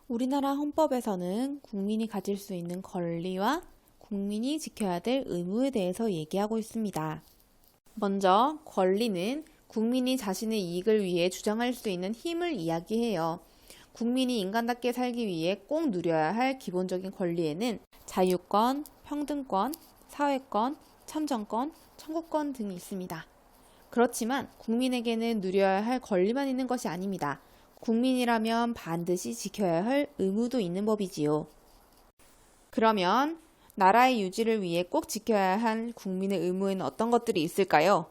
우리나라 헌법에서는 국민이 가질 수 있는 권리와 국민이 지켜야 될 의무에 대해서 얘기하고 있습니다. 먼저 권리는 국민이 자신의 이익을 위해 주장할 수 있는 힘을 이야기해요. 국민이 인간답게 살기 위해 꼭 누려야 할 기본적인 권리에는 자유권, 평등권, 사회권, 참정권, 청구권 등이 있습니다. 그렇지만 국민에게는 누려야 할 권리만 있는 것이 아닙니다. 국민이라면 반드시 지켜야 할 의무도 있는 법이지요. 그러면 나라의 유지를 위해 꼭 지켜야 할 국민의 의무에는 어떤 것들이 있을까요?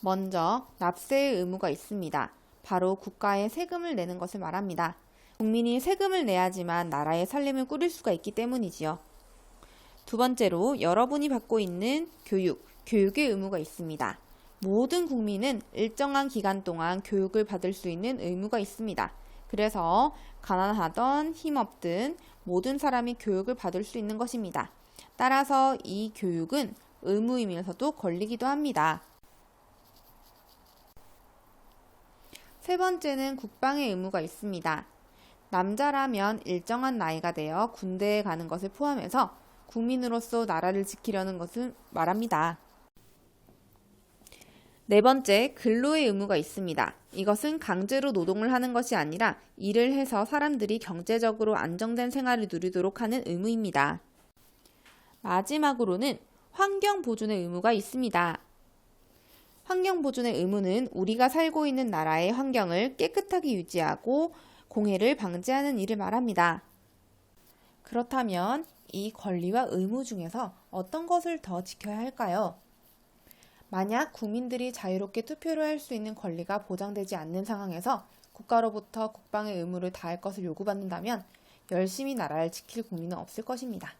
먼저 납세의 의무가 있습니다. 바로 국가에 세금을 내는 것을 말합니다. 국민이 세금을 내야지만 나라의 살림을 꾸릴 수가 있기 때문이지요. 두 번째로 여러분이 받고 있는 교육의 의무가 있습니다. 모든 국민은 일정한 기간 동안 교육을 받을 수 있는 의무가 있습니다. 그래서 가난하던 힘없든 모든 사람이 교육을 받을 수 있는 것입니다. 따라서 이 교육은 의무이면서도 권리기도 합니다. 세 번째는 국방의 의무가 있습니다. 남자라면 일정한 나이가 되어 군대에 가는 것을 포함해서 국민으로서 나라를 지키려는 것을 말합니다. 네 번째, 근로의 의무가 있습니다. 이것은 강제로 노동을 하는 것이 아니라 일을 해서 사람들이 경제적으로 안정된 생활을 누리도록 하는 의무입니다. 마지막으로는 환경 보존의 의무가 있습니다. 환경 보존의 의무는 우리가 살고 있는 나라의 환경을 깨끗하게 유지하고 공해를 방지하는 일을 말합니다. 그렇다면 이 권리와 의무 중에서 어떤 것을 더 지켜야 할까요? 만약 국민들이 자유롭게 투표를 할 수 있는 권리가 보장되지 않는 상황에서 국가로부터 국방의 의무를 다할 것을 요구받는다면 열심히 나라를 지킬 국민은 없을 것입니다.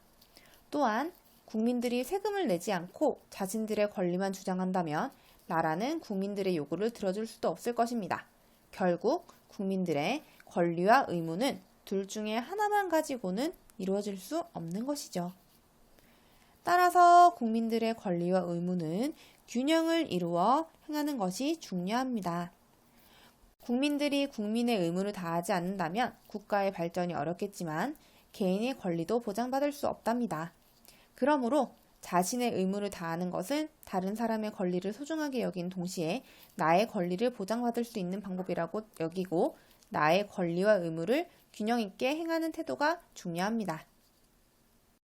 또한 국민들이 세금을 내지 않고 자신들의 권리만 주장한다면 나라는 국민들의 요구를 들어줄 수도 없을 것입니다. 결국 국민들의 권리와 의무는 둘 중에 하나만 가지고는 이루어질 수 없는 것이죠. 따라서 국민들의 권리와 의무는 균형을 이루어 행하는 것이 중요합니다. 국민들이 국민의 의무를 다하지 않는다면 국가의 발전이 어렵겠지만 개인의 권리도 보장받을 수 없답니다. 그러므로 자신의 의무를 다하는 것은 다른 사람의 권리를 소중하게 여긴 동시에 나의 권리를 보장받을 수 있는 방법이라고 여기고 나의 권리와 의무를 균형 있게 행하는 태도가 중요합니다.